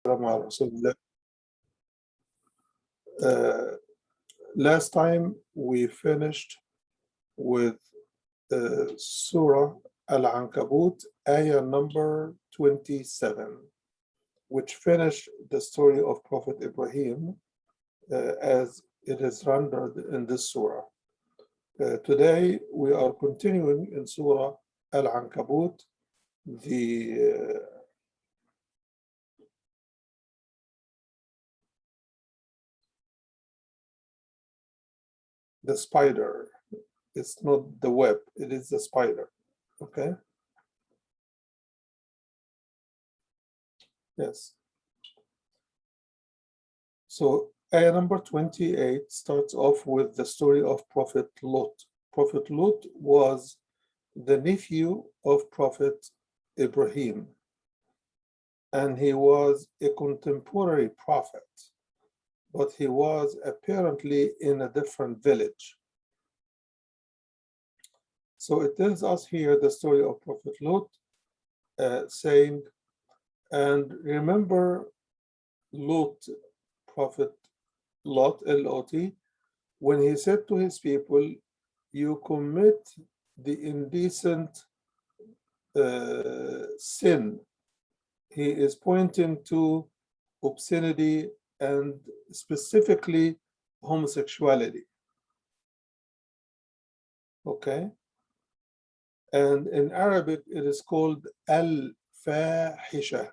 مع رسول الله. Last time we finished with Surah Al-Ankabut, ayah number 27, which finished the story of Prophet Ibrahim as it is rendered in this surah. Today we are continuing in Surah Al-Ankabut, the spider. It's not the web, it is the spider. Okay? Yes. So ayah number 28 starts off with the story of Prophet Lot. Prophet Lot was the nephew of Prophet Ibrahim, and he was a contemporary prophet, but he was apparently in a different village. So it tells us here the story of Prophet Lot, saying, and remember Lot, Prophet Lot, L-O-T, when he said to his people, you commit the indecent sin. He is pointing to obscenity and specifically homosexuality. Okay? And in Arabic, it is called al-fahisha.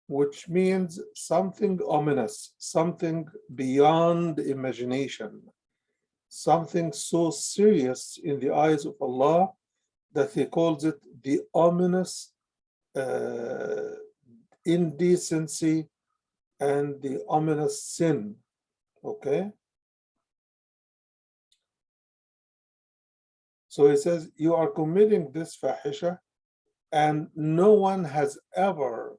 Which means something ominous, something beyond imagination, something so serious in the eyes of Allah that He calls it the ominous indecency and the ominous sin. Okay? So He says, you are committing this fahisha, and no one has ever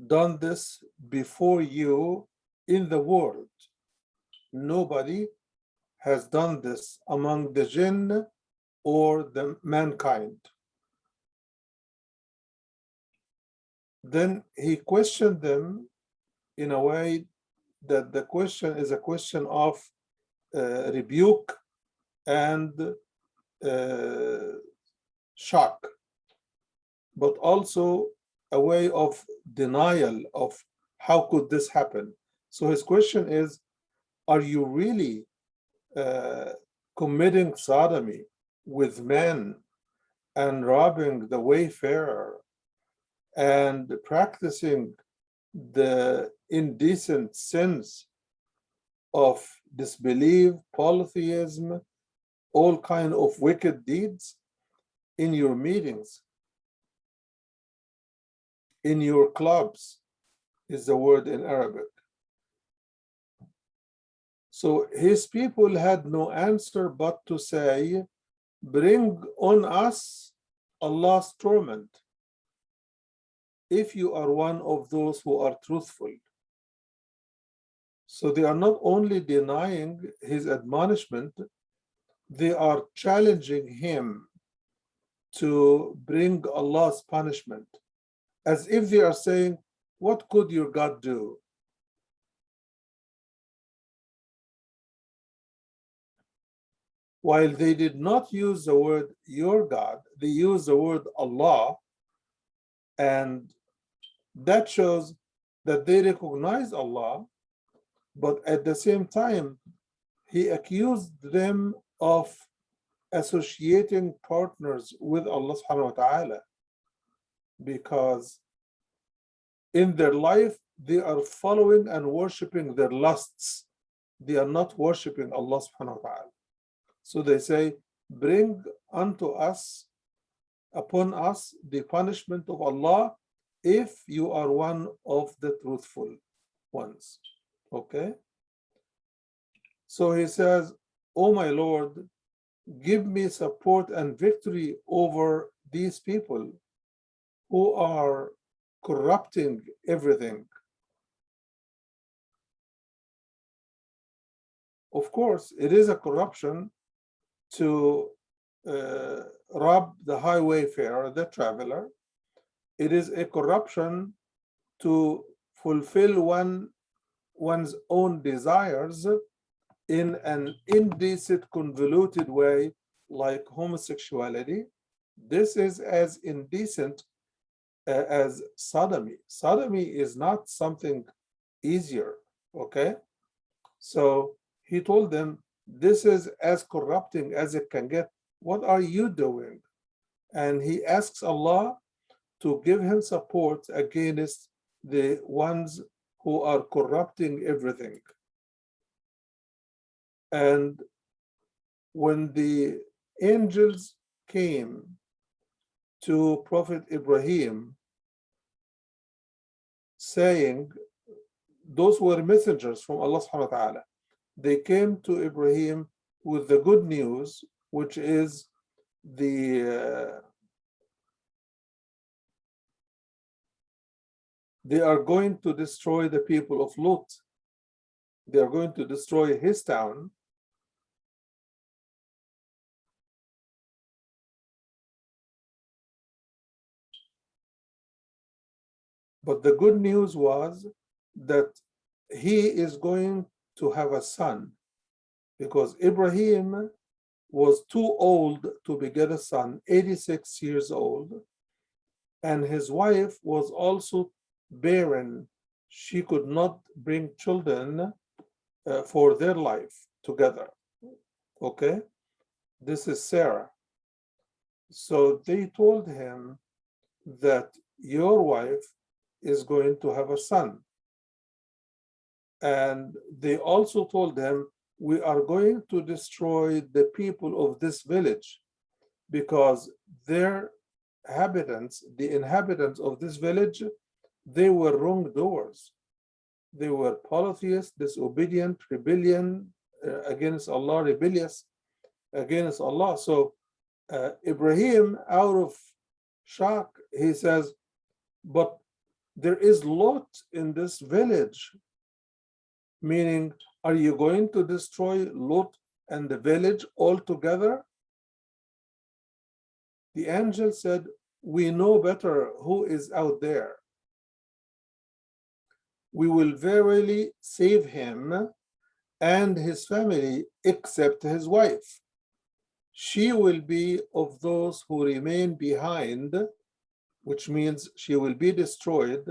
done this before you in the world. Nobody has done this among the jinn or the mankind. Then he questioned them in a way that the question is a question of rebuke and shock, but also a way of denial of how could this happen. So his question is, are you really committing sodomy with men and robbing the wayfarer and practicing the indecent sins of disbelief, polytheism, all kind of wicked deeds in your meetings, in your clubs, is the word in Arabic. So his people had no answer but to say, bring on us Allah's torment if you are one of those who are truthful. So they are not only denying his admonishment, they are challenging him to bring Allah's punishment, as if they are saying, what could your God do? While they did not use the word your God, they used the word Allah, and that shows that they recognize Allah, but at the same time, he accused them of associating partners with Allah subhanahu wa ta'ala, because in their life, they are following and worshiping their lusts. They are not worshiping Allah subhanahu wa ta'ala. So they say, bring unto us, upon us, the punishment of Allah if you are one of the truthful ones. Okay? So he says, oh my Lord, give me support and victory over these people who are corrupting everything. Of course, it is a corruption to rob the highway farer, the traveler. It is a corruption to fulfill one's own desires in an indecent, convoluted way, like homosexuality. This is as indecent as sodomy. Sodomy is not something easier, okay? So he told them, this is as corrupting as it can get. What are you doing? And he asks Allah to give him support against the ones who are corrupting everything. And when the angels came to Prophet Ibrahim, saying, those were messengers from Allah subhanahu wa ta'ala, they came to Ibrahim with the good news, which is they are going to destroy the people of Lut. They are going to destroy his town. But the good news was that he is going to have a son, because Ibrahim was too old to beget a son, 86 years old, and his wife was also barren. She could not bring children for their life together. Okay, this is Sarah. So they told him that your wife is going to have a son. And they also told him, we are going to destroy the people of this village because their inhabitants, the inhabitants of this village, they were wrongdoers. They were polytheists, disobedient, rebellion against Allah, rebellious against Allah. So Ibrahim, out of shock, he says, but there is Lot in this village. Meaning, are you going to destroy Lot and the village altogether? The angel said, we know better who is out there. We will verily save him and his family, except his wife. She will be of those who remain behind, which means she will be destroyed,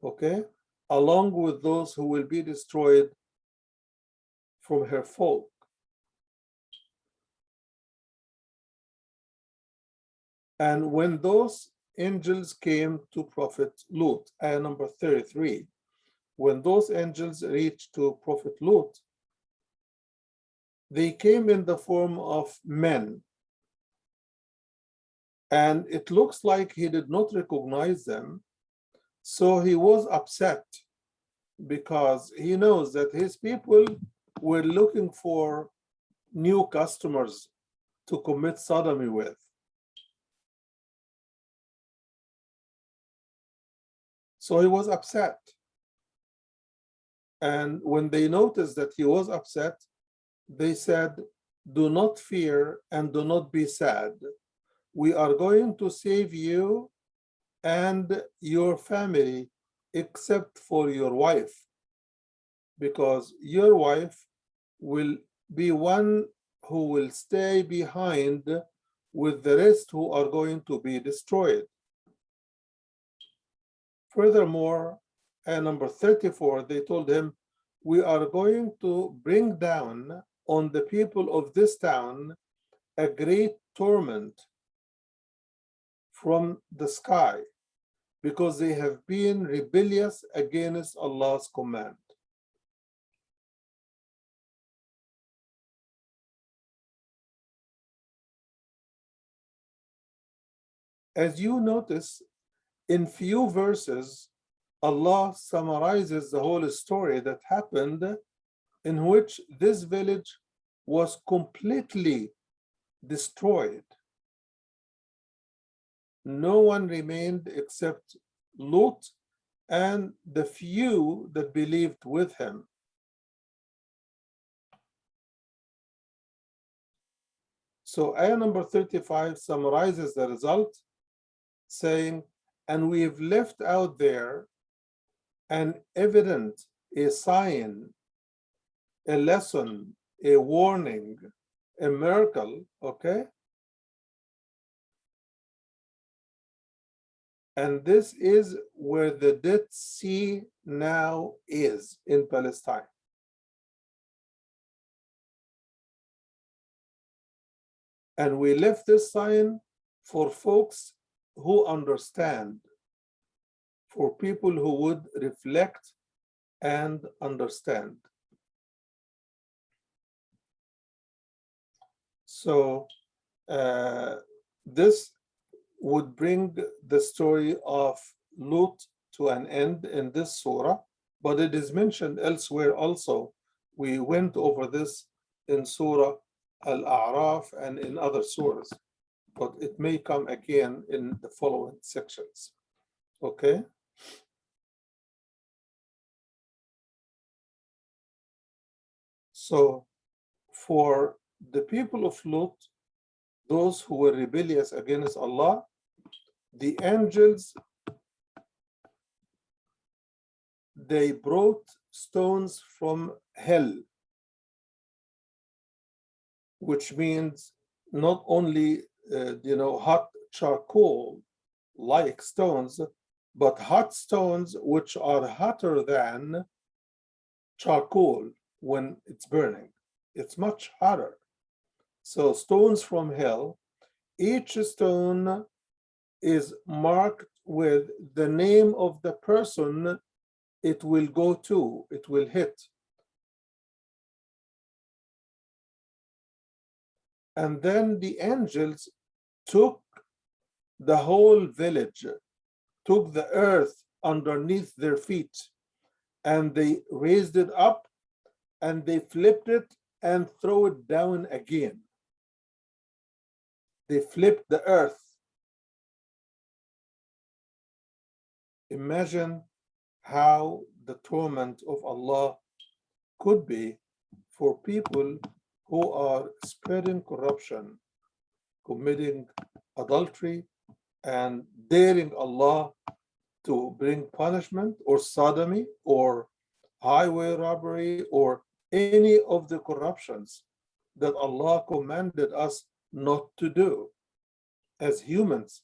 okay, along with those who will be destroyed from her folk. And when those angels came to Prophet Lut, ayah number 33, when those angels reached to Prophet Lut, they came in the form of men. And it looks like he did not recognize them. So he was upset because he knows that his people were looking for new customers to commit sodomy with. So he was upset. And when they noticed that he was upset, they said, do not fear and do not be sad. We are going to save you and your family, except for your wife, because your wife will be one who will stay behind with the rest who are going to be destroyed. Furthermore, at number 34, they told him, we are going to bring down on the people of this town a great torment from the sky, because they have been rebellious against Allah's command. As you notice, in few verses, Allah summarizes the whole story that happened, in which this village was completely destroyed. No one remained except Lut and the few that believed with him. So ayah number 35 summarizes the result, saying, and we've left out there an evident, a sign, a lesson, a warning, a miracle, okay? And this is where the Dead Sea now is in Palestine. And we left this sign for folks who understand, for people who would reflect and understand. So this would bring the story of Lut to an end in this surah, but it is mentioned elsewhere also. We went over this in Surah Al-A'raf and in other surahs, but it may come again in the following sections, okay? So for the people of Lut, those who were rebellious against Allah, the angels, they brought stones from hell, which means not only hot charcoal like stones, but hot stones which are hotter than charcoal when it's burning. It's much hotter. So stones from hell, each stone is marked with the name of the person it will go to, it will hit. And then the angels took the whole village, took the earth underneath their feet, and they raised it up and they flipped it and throw it down again. They flipped the earth. Imagine how the torment of Allah could be for people who are spreading corruption, committing adultery, and daring Allah to bring punishment or sodomy or highway robbery or any of the corruptions that Allah commanded us not to do. As humans,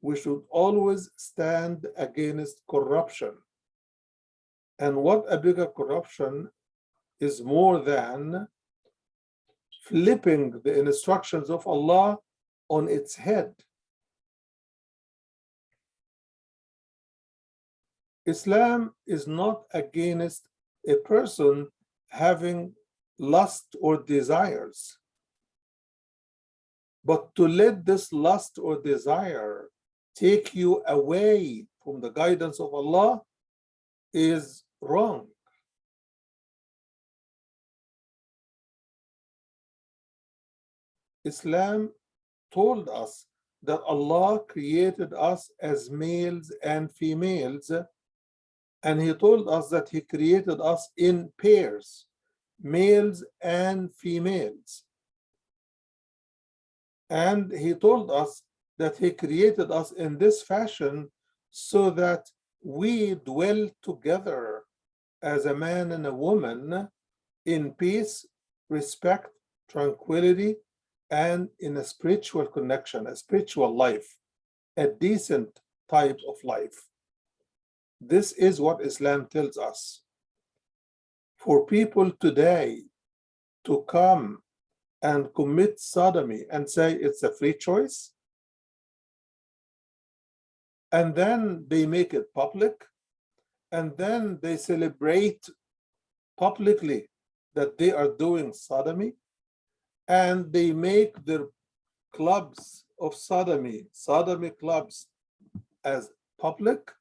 we should always stand against corruption. And what a bigger corruption is more than flipping the instructions of Allah on its head. Islam is not against a person having lust or desires, but to let this lust or desire take you away from the guidance of Allah is wrong. Islam told us that Allah created us as males and females, and He told us that He created us in pairs, males and females. And He told us that He created us in this fashion so that we dwell together as a man and a woman in peace, respect, tranquility, and in a spiritual connection, a spiritual life, a decent type of life. This is what Islam tells us. For people today to come and commit sodomy and say it's a free choice, and then they make it public, and then they celebrate publicly that they are doing sodomy, and they make their clubs of sodomy clubs as public,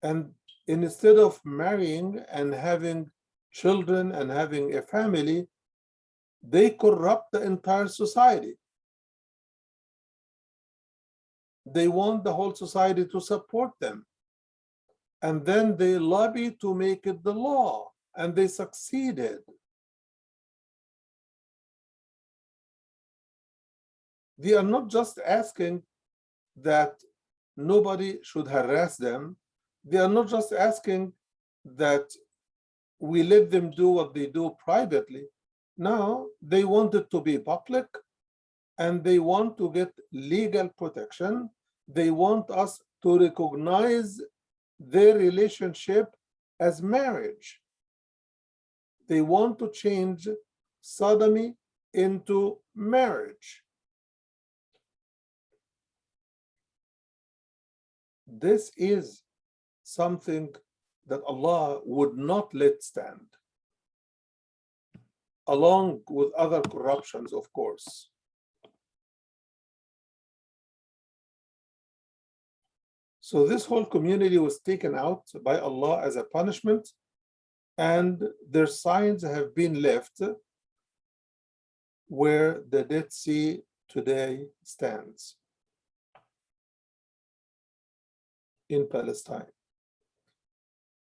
and instead of marrying and having children and having a family, they corrupt the entire society. They want the whole society to support them. And then they lobby to make it the law, and they succeeded. They are not just asking that nobody should harass them. They are not just asking that we let them do what they do privately. No, they want it to be public, and they want to get legal protection. They want us to recognize their relationship as marriage. They want to change sodomy into marriage. This is something that Allah would not let stand, along with other corruptions, of course. So this whole community was taken out by Allah as a punishment, and their signs have been left where the Dead Sea today stands in Palestine.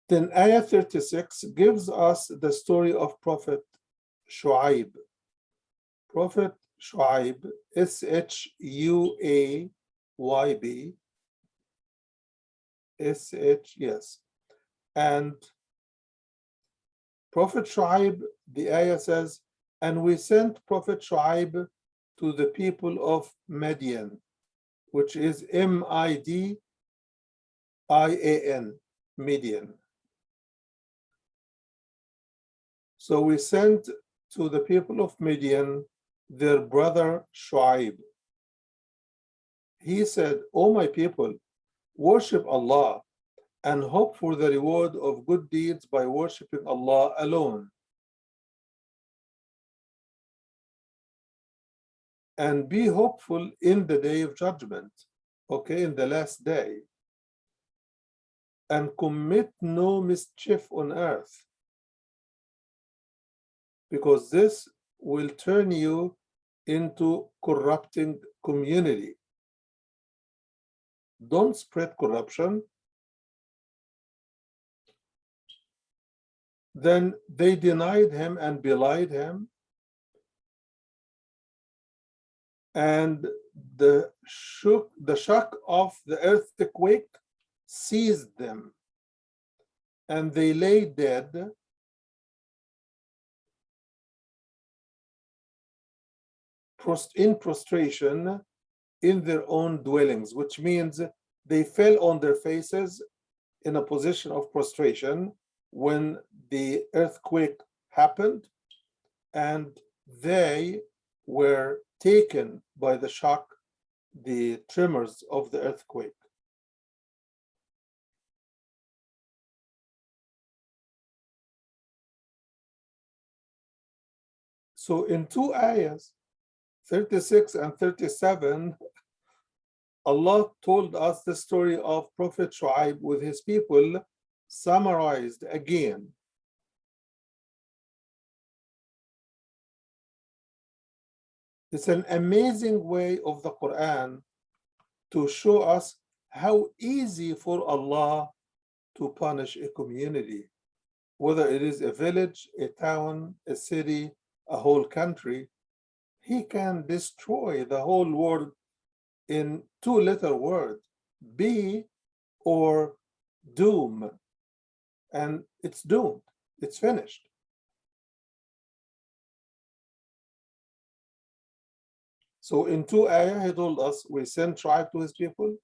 Then Ayah 36 gives us the story of Prophet Shu'aib. Prophet Shu'aib, Shuayb, yes. And Prophet Shu'aib, the ayah says, and we sent Prophet Shu'aib to the people of Midian, which is Midian, Midian. So we sent to the people of Midian their brother Shu'aib. He said, O my people, worship Allah and hope for the reward of good deeds by worshiping Allah alone. And be hopeful in the day of judgment, okay, in the last day. And commit no mischief on earth, because this will turn you into corrupting community. Don't spread corruption. Then they denied him and belied him, and the shock of the earthquake seized them, and they lay dead, in prostration in their own dwellings, which means they fell on their faces in a position of prostration when the earthquake happened, and they were taken by the shock, the tremors of the earthquake. So in two ayahs, 36 and 37, Allah told us the story of Prophet Shu'aib with his people, summarized again. It's an amazing way of the Quran to show us how easy for Allah to punish a community, whether it is a village, a town, a city, a whole country. He can destroy the whole world in two-letter word, be or doom, and it's doomed, it's finished. So in two ayah, he told us, we sent Shu'aib to his people.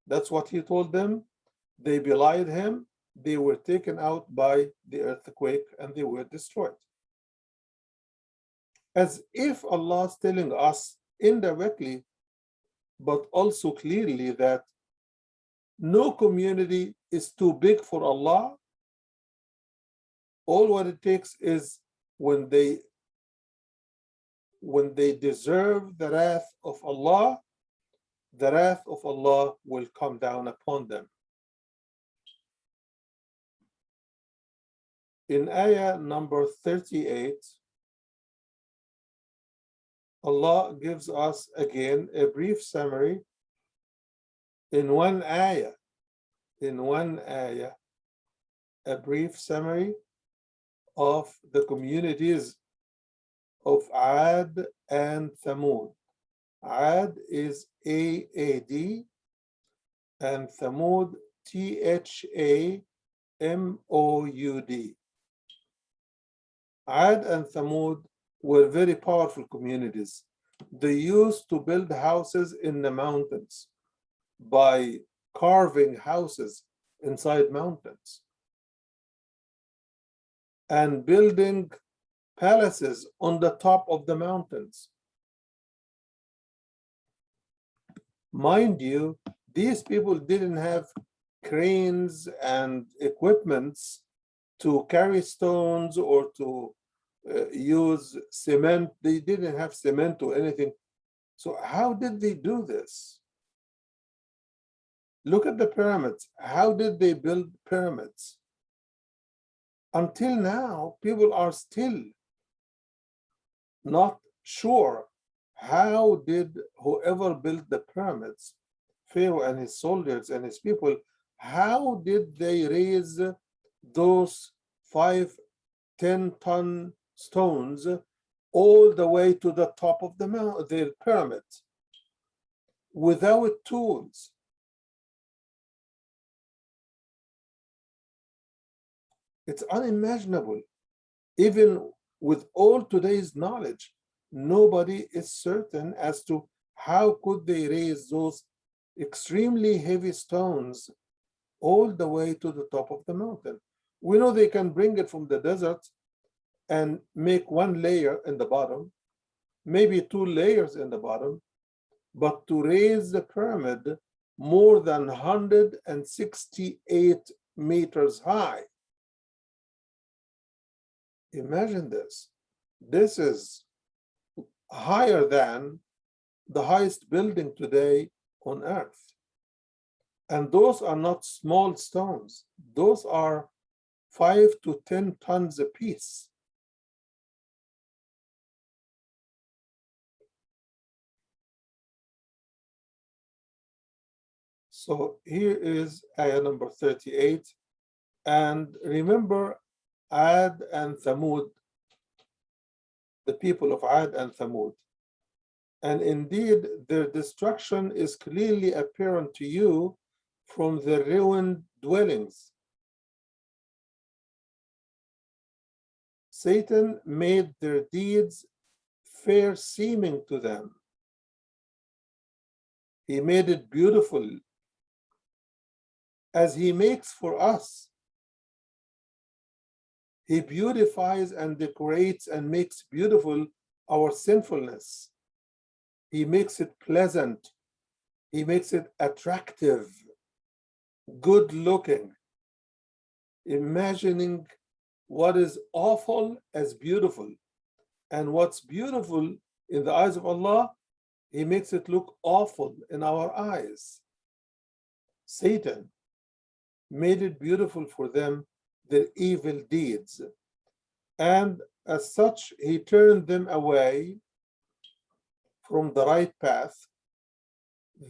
That's what he told them. They belied him. They were taken out by the earthquake and they were destroyed. As if Allah is telling us indirectly, but also clearly, that no community is too big for Allah. All what it takes is when they deserve the wrath of Allah, the wrath of Allah will come down upon them. In ayah number 38, Allah gives us again a brief summary in one ayah, a brief summary of the communities of Ad and Thamud. Ad is AAD, and Thamud, THAMOUD. Ad and Thamud were very powerful communities. They used to build houses in the mountains by carving houses inside mountains and building palaces on the top of the mountains. Mind you, these people didn't have cranes and equipments to carry stones or to use cement. They didn't have cement or anything. So how did they do this? Look at the pyramids. How did they build pyramids? Until now, people are still not sure how did whoever built the pyramids, Pharaoh and his soldiers and his people, how did they raise those 5-10-ton stones all the way to the top of the pyramid without tools? It's unimaginable. Even with all today's knowledge, nobody is certain as to how could they raise those extremely heavy stones all the way to the top of the mountain. We know they can bring it from the desert and make one layer in the bottom, maybe 2 layers in the bottom, but to raise the pyramid more than 168 meters high. Imagine this. This is higher than the highest building today on earth. And those are not small stones. Those are 5 to 10 tons apiece. So here is ayah number 38. And remember Ad and Thamud, the people of Ad and Thamud. And indeed, their destruction is clearly apparent to you from the ruined dwellings. Satan made their deeds fair seeming to them. He made it beautiful, as he makes for us. He beautifies and decorates and makes beautiful our sinfulness. He makes it pleasant. He makes it attractive, good looking, imagining what is awful as beautiful. And what's beautiful in the eyes of Allah, he makes it look awful in our eyes. Satan made it beautiful for them, their evil deeds. And as such, he turned them away from the right path,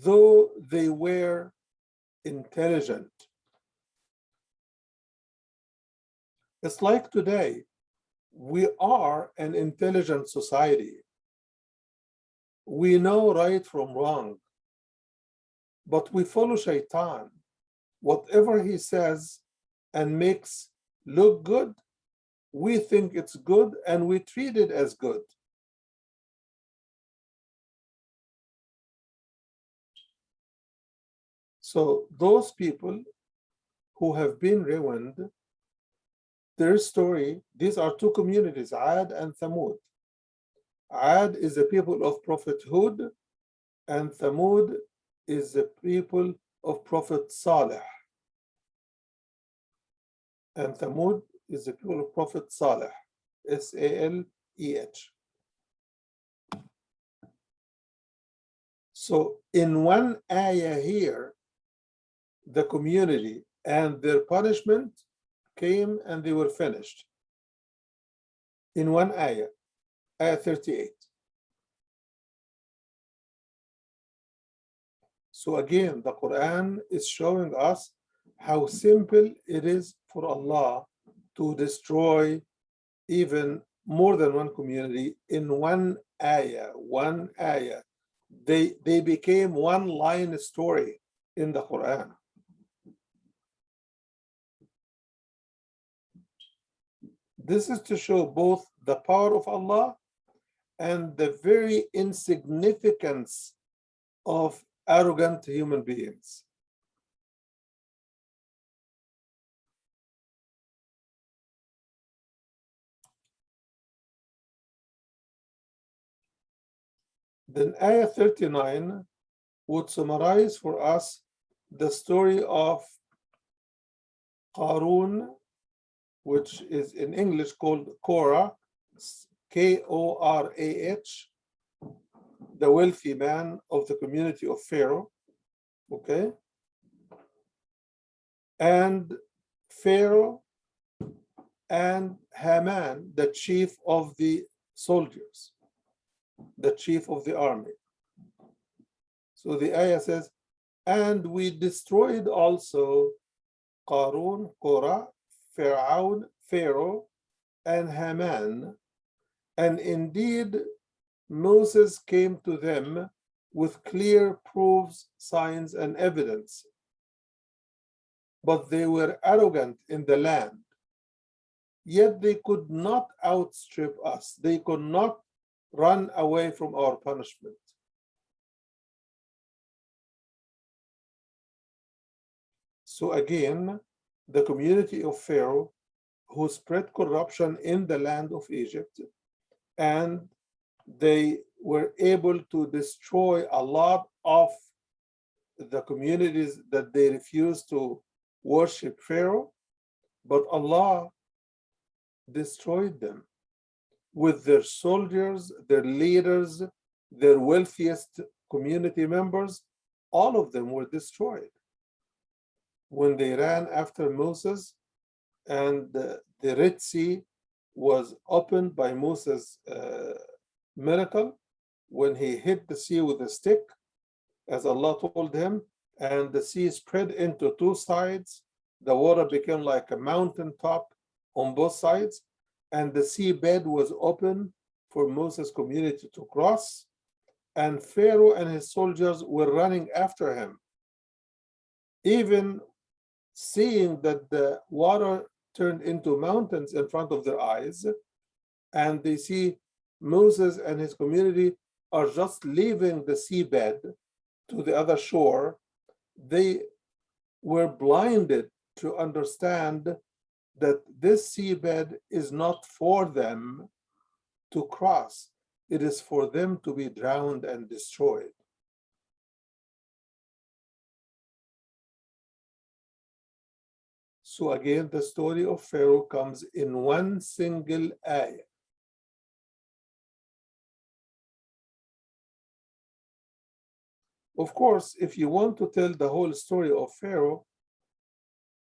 though they were intelligent. It's like today, we are an intelligent society. We know right from wrong, but we follow Shaitan. Whatever he says and makes look good, we think it's good and we treat it as good. So those people who have been ruined, their story, these are two communities, Ad and Thamud. Ad is the people of Prophet Hud, and Thamud is the people of Prophet Saleh. And Thamud is the people of Prophet Saleh, S-A-L-E-H. So in one ayah here, the community and their punishment came and they were finished. In one ayah, ayah 38. So again, the Quran is showing us how simple it is for Allah to destroy even more than one community in one ayah, They became one line story in the Quran. This is to show both the power of Allah and the very insignificance of arrogant human beings. Then Ayah 39 would summarize for us the story of Qarun, which is in English called Korah, Korah, the wealthy man of the community of Pharaoh, okay? And Pharaoh and Haman, the chief of the soldiers, the chief of the army. So the ayah says, and we destroyed also Qarun, Korah, Pharaoh, and Haman, and indeed Moses came to them with clear proofs, signs, and evidence. But they were arrogant in the land, yet they could not outstrip us. They could not run away from our punishment. So again, the community of Pharaoh, who spread corruption in the land of Egypt, and they were able to destroy a lot of the communities that they refused to worship Pharaoh, but Allah destroyed them with their soldiers, their leaders, their wealthiest community members. All of them were destroyed when they ran after Moses, and the Red Sea was opened by Moses' miracle when he hit the sea with a stick, as Allah told him, and the sea spread into two sides. The water became like a mountain top on both sides, and the seabed was open for Moses' community to cross, and Pharaoh and his soldiers were running after him. Even seeing that the water turned into mountains in front of their eyes, and they see Moses and his community are just leaving the seabed to the other shore, they were blinded to understand that this seabed is not for them to cross. It is for them to be drowned and destroyed. So again, the story of Pharaoh comes in one single ayah. Of course, if you want to tell the whole story of Pharaoh,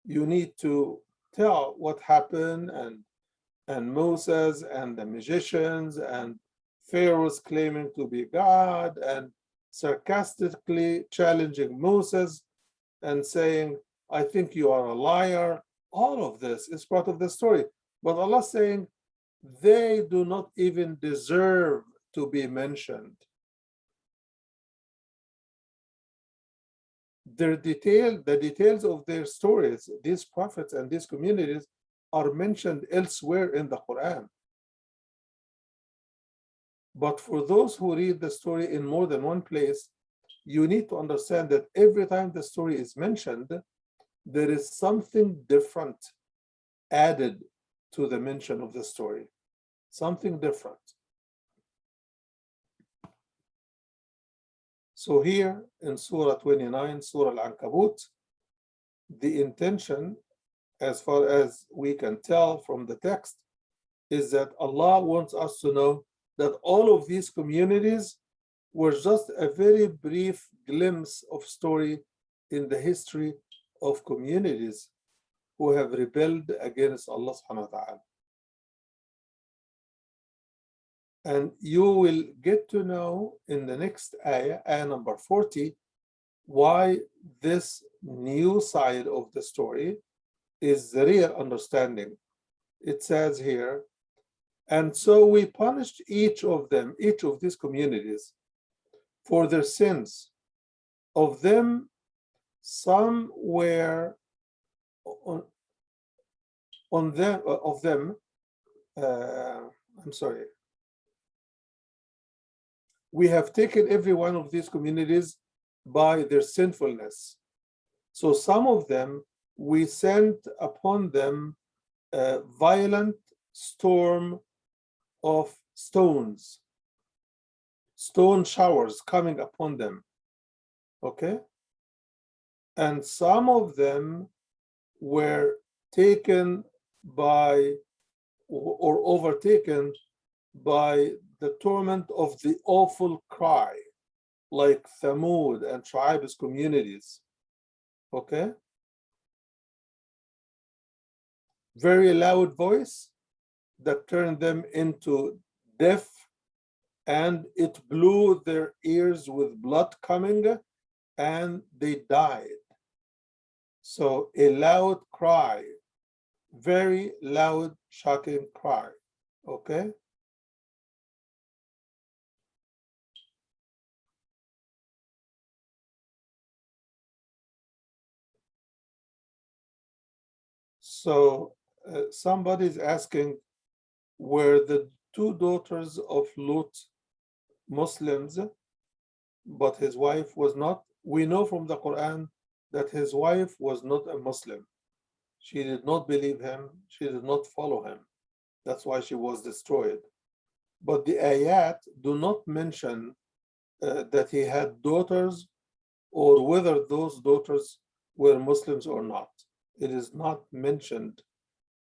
you need to tell what happened, and Moses and the magicians and Pharaoh's claiming to be God and sarcastically challenging Moses and saying, I think you are a liar. All of this is part of the story. But Allah saying, they do not even deserve to be mentioned. The details of their stories, these prophets and these communities, are mentioned elsewhere in the Quran. But for those who read the story in more than one place, you need to understand that every time the story is mentioned, there is something different added to the mention of the story, something different. So here in Surah 29, Surah Al-Ankabut, the intention, as far as we can tell from the text, is that Allah wants us to know that all of these communities were just a very brief glimpse of story in the history of communities who have rebelled against Allah subhanahu wa ta'ala. And you will get to know in the next ayah, ayah number 40, why this new side of the story is the real understanding. It says here, and so we punished each of them, each of these communities, for their sins. Of them, some were on them of them. I'm sorry. We have taken every one of these communities by their sinfulness. So some of them we sent upon them a violent storm of stones, stone showers coming upon them. Okay? And some of them were taken by or overtaken by the torment of the awful cry, like Thamud and Shu'aib's communities. Okay? Very loud voice that turned them into deaf, and it blew their ears with blood coming, and they died. So a loud cry, very loud, shocking cry. Okay? So somebody's asking, were the two daughters of Lut Muslims, but his wife was not? We know from the Quran that his wife was not a Muslim. She did not believe him. She did not follow him. That's why she was destroyed. But the ayat do not mention that he had daughters or whether those daughters were Muslims or not. It is not mentioned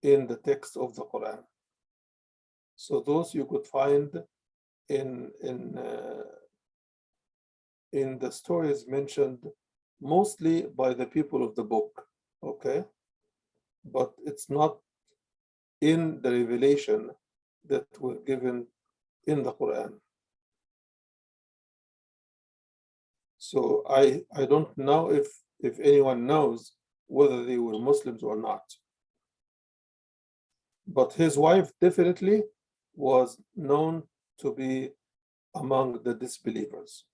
in the text of the Quran. So those you could find in the stories mentioned mostly by the people of the book, okay? But it's not in the revelation that were given in the Quran. So I don't know if anyone knows whether they were Muslims or not. But his wife definitely was known to be among the disbelievers.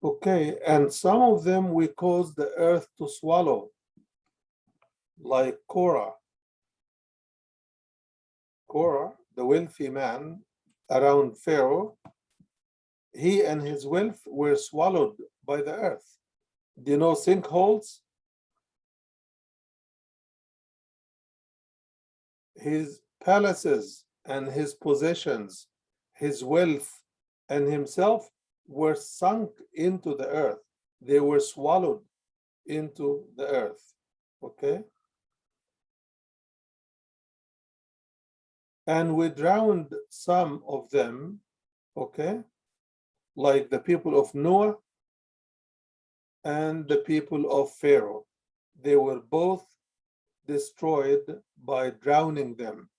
Okay, and some of them we caused the earth to swallow, like Korah. Korah, the wealthy man around Pharaoh, he and his wealth were swallowed by the earth. Do you know sinkholes? His palaces and his possessions, his wealth and himself were sunk into the earth. They were swallowed into the earth. Okay? And we drowned some of them, okay? Like the people of Noah and the people of Pharaoh. They were both destroyed by drowning them.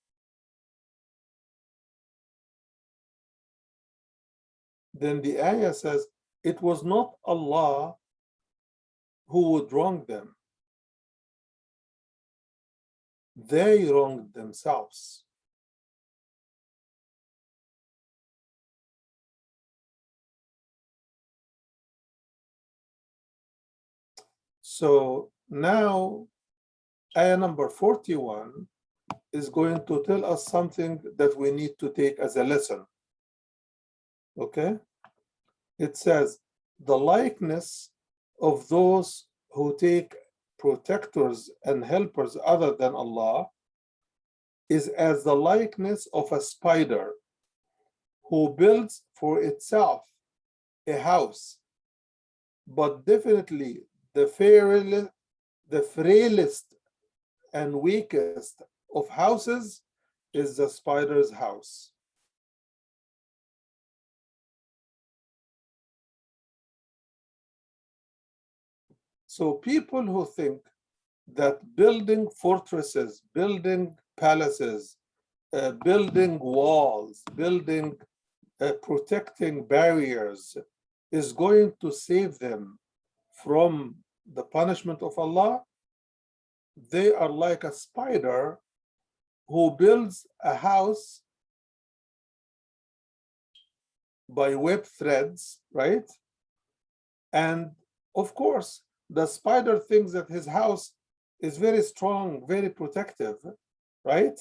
Then the ayah says, it was not Allah who would wrong them. They wronged themselves. So now ayah number 41 is going to tell us something that we need to take as a lesson. Okay? It says, the likeness of those who take protectors and helpers other than Allah is as the likeness of a spider who builds for itself a house, but definitely the frailest and weakest of houses is the spider's house. So people who think that building fortresses, building palaces, building walls, building protecting barriers is going to save them from the punishment of Allah, they are like a spider who builds a house by web threads, right? And of course, the spider thinks that his house is very strong, very protective, right?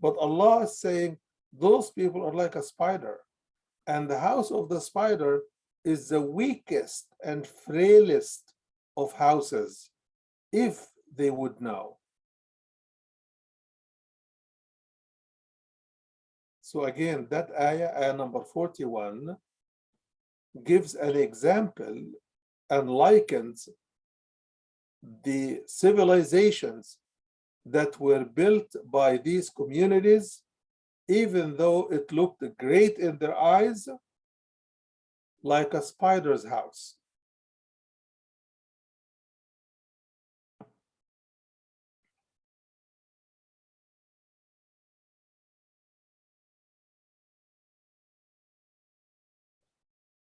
But Allah is saying those people are like a spider, and the house of the spider is the weakest and frailest of houses, if they would know. So again, that ayah number 41, gives an example and likens the civilizations that were built by these communities, even though it looked great in their eyes, like a spider's house.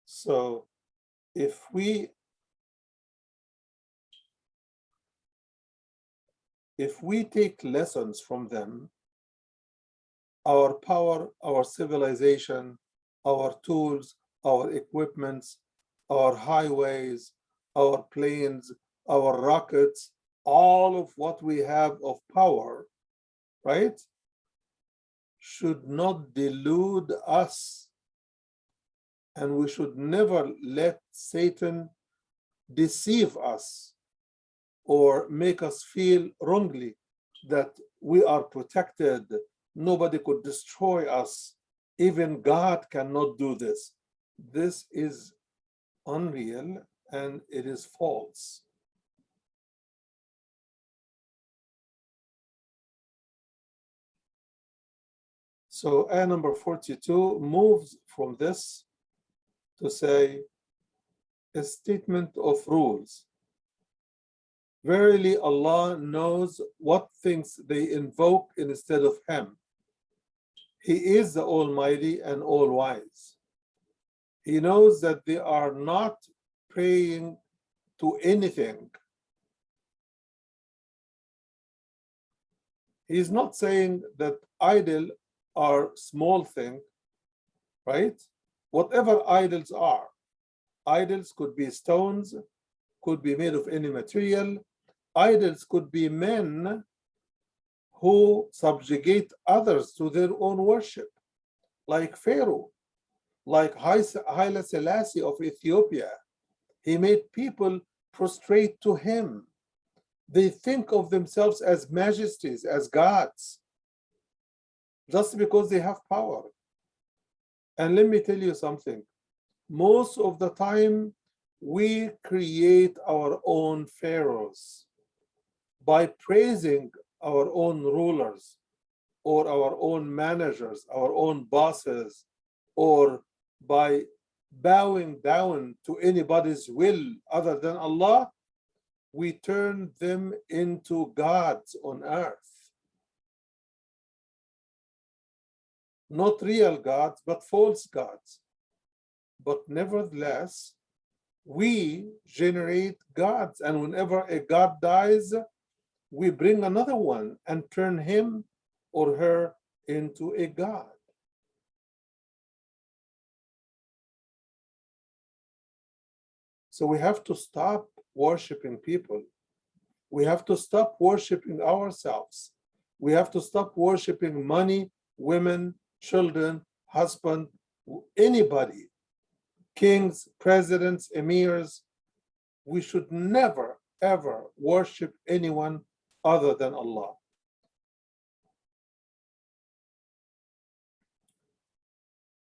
So if we take lessons from them, our power, our civilization, our tools, our equipments, our highways, our planes, our rockets, all of what we have of power, right, should not delude us. And we should never let Satan deceive us or make us feel wrongly that we are protected. Nobody could destroy us. Even God cannot do this. This is unreal and it is false. So ayah number 42 moves from this to say a statement of rules. Verily, Allah knows what things they invoke instead of Him. He is the Almighty and All-Wise. He knows that they are not praying to anything. He's not saying that idol are small thing, right? Whatever idols are, idols could be stones, could be made of any material. Idols could be men who subjugate others to their own worship, like Pharaoh, like Haile Selassie of Ethiopia. He made people prostrate to him. They think of themselves as majesties, as gods, just because they have power. And let me tell you something. Most of the time, we create our own pharaohs by praising our own rulers or our own managers, our own bosses, or by bowing down to anybody's will other than Allah. We turn them into gods on earth. Not real gods, but false gods. But nevertheless, we generate gods. And whenever a god dies, we bring another one and turn him or her into a god. So we have to stop worshiping people. We have to stop worshiping ourselves. We have to stop worshiping money, women, children, husband, anybody, kings, presidents, emirs. We should never, ever worship anyone other than Allah.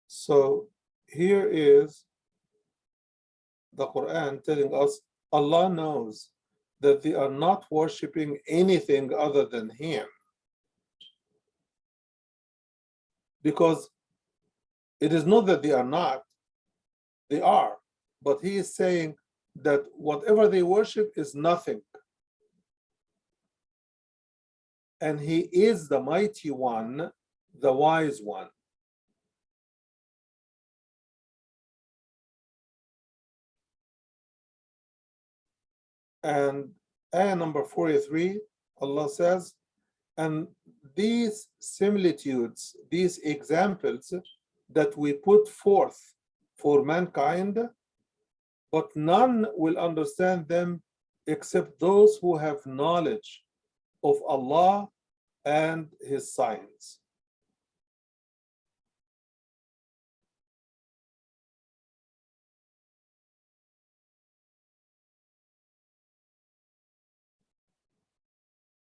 So here is the Quran telling us Allah knows that they are not worshiping anything other than Him. Because it is not that they are not, they are. But He is saying that whatever they worship is nothing. And He is the mighty one, the wise one. And Ayah number 43, Allah says, and these similitudes, these examples that we put forth for mankind, but none will understand them except those who have knowledge of Allah and His signs.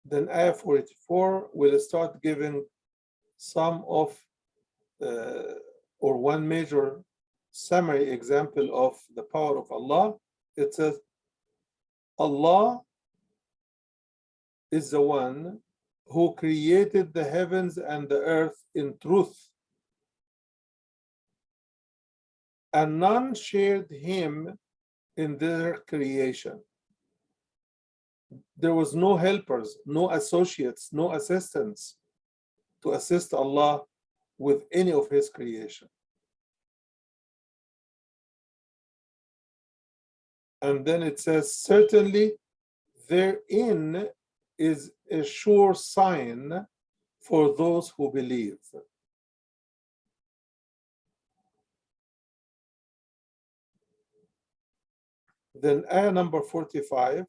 Then ayah 44 will start giving some of or one major summary example of the power of Allah. It says, Allah is the one who created the heavens and the earth in truth, and none shared him in their creation. There was no helpers, no associates, no assistants to assist Allah with any of his creation. And then it says, certainly therein is a sure sign for those who believe. Then ayah number 45,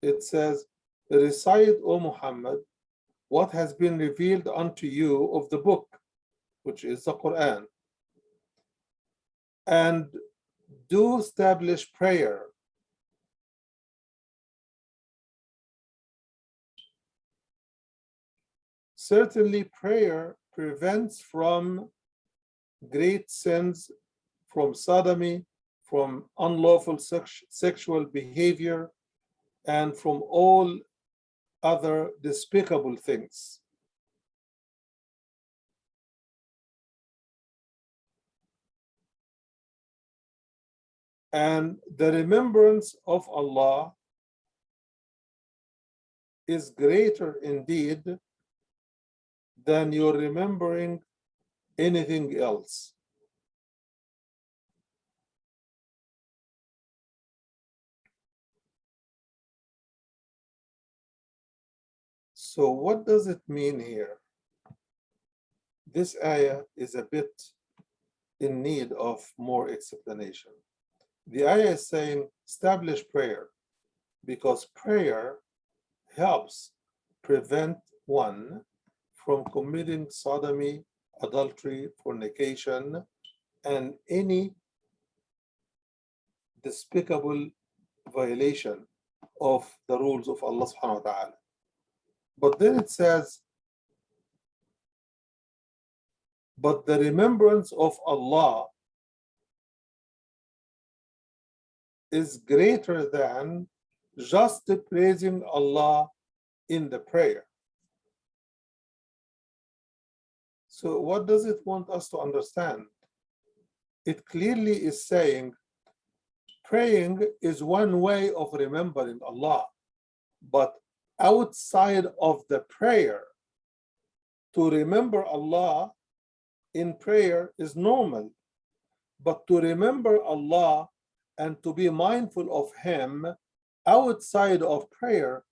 it says, recite, O Muhammad, what has been revealed unto you of the book, which is the Quran, and do establish prayer. Certainly prayer prevents from great sins, from sodomy, from unlawful sexual behavior, and from all other despicable things. And the remembrance of Allah is greater indeed than your remembering anything else. So what does it mean here? This ayah is a bit in need of more explanation. The ayah is saying establish prayer because prayer helps prevent one from committing sodomy, adultery, fornication, and any despicable violation of the rules of Allah subhanahu wa ta'ala. But then it says, but the remembrance of Allah is greater than just praising Allah in the prayer. So what does it want us to understand? It clearly is saying praying is one way of remembering Allah, but outside of the prayer, to remember Allah in prayer is normal, but to remember Allah and to be mindful of Him outside of prayer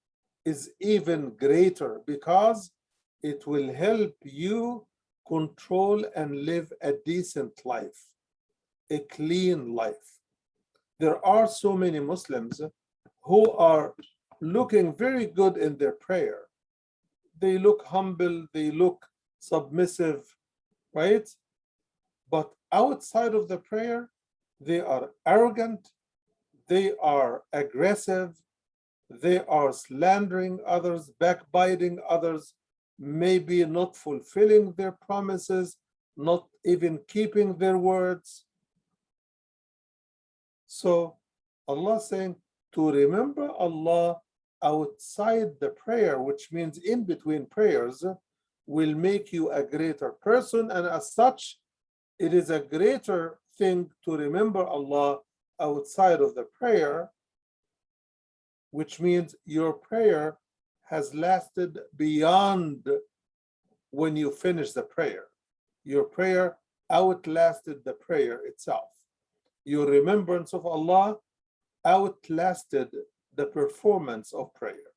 is even greater because it will help you control and live a decent life, a clean life. There are so many Muslims who are looking very good in their prayer. They look humble, they look submissive, right? But outside of the prayer, they are arrogant, they are aggressive, they are slandering others, backbiting others, maybe not fulfilling their promises, not even keeping their words. So Allah is saying to remember Allah outside the prayer, which means in between prayers, will make you a greater person, and as such, it is a greater thing to remember Allah outside of the prayer, which means your prayer has lasted beyond when you finish the prayer. Your prayer outlasted the prayer itself. Your remembrance of Allah outlasted the performance of prayer.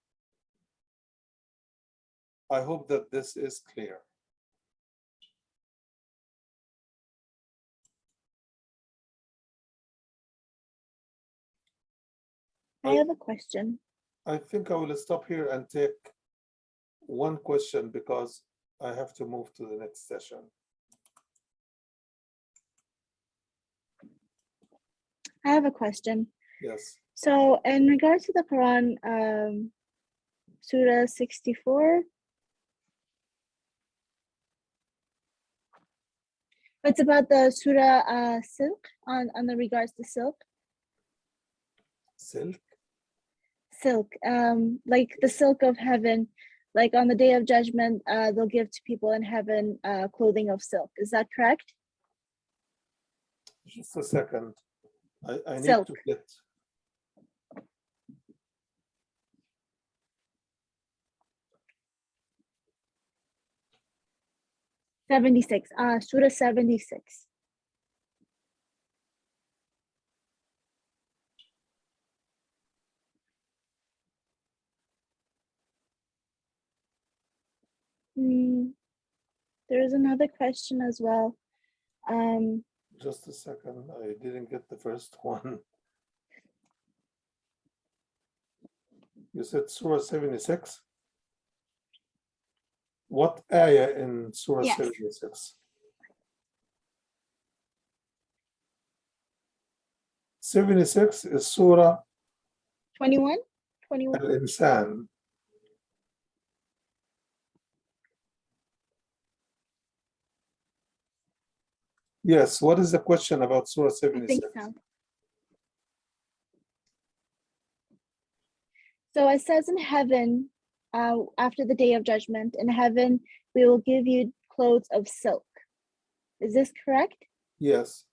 I hope that this is clear. I have a question. I think I will stop here and take one question because I have to move to the next session. I have a question. Yes. So in regards to the Quran, Surah 64, it's about the Surah silk, on the regards to silk. Silk? Silk, like the silk of heaven, like on the day of judgment, they'll give to people in heaven clothing of silk. Is that correct? Just a second. I need Silk. to get. Surah 76. There is another question as well. Just a second. I didn't get the first one. You said Surah 76? What ayah in Surah Yes. 76? 76 is Surah 21? Al-Insan. Yes, what is the question about Surah I think 76? so. So it says in heaven, after the day of judgment, in heaven, we will give you clothes of silk. Is this correct? Yes.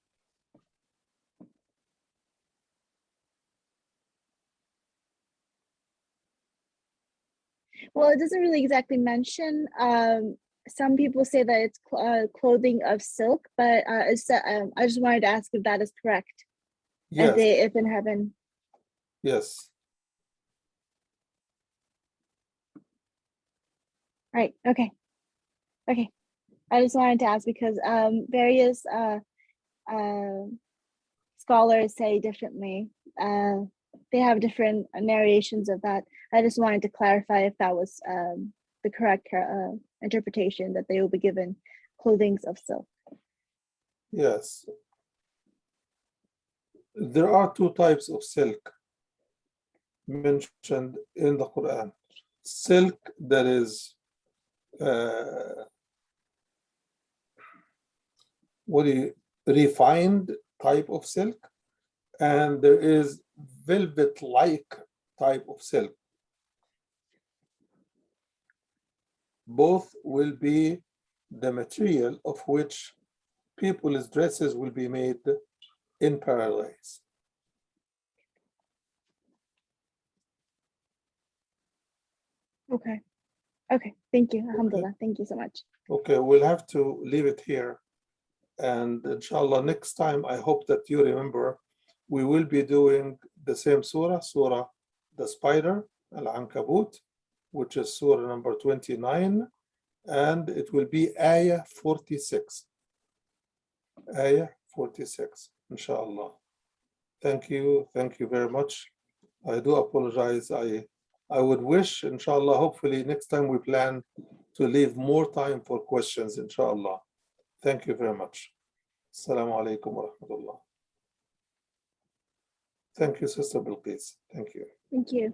Well, it doesn't really exactly mention. Some people say that it's clothing of silk, but I just wanted to ask if that is correct. Yes. If in heaven. Yes. Right. Okay. Okay. I just wanted to ask because various scholars say differently. They have different narrations of that. I just wanted to clarify if that was the correct interpretation, that they will be given clothing of silk. Yes. There are two types of silk mentioned in the Quran. Silk that is refined type of silk, and there is velvet-like type of silk. Both will be the material of which people's dresses will be made in paradise. Okay. Okay. Thank you. Alhamdulillah. Thank you so much. Okay, we'll have to leave it here. And inshallah, next time, I hope that you remember, we will be doing the same surah, Surah the Spider, Al-Ankabut, which is surah number 29, and it will be ayah 46. Ayah 46, inshallah. Thank you very much. I do apologize. I would wish, inshallah, hopefully next time we plan to leave more time for questions, inshallah. Thank you very much. Assalamu alaikum wa rahmatullah. Thank you, Sister Bilqis. Thank you. Thank you.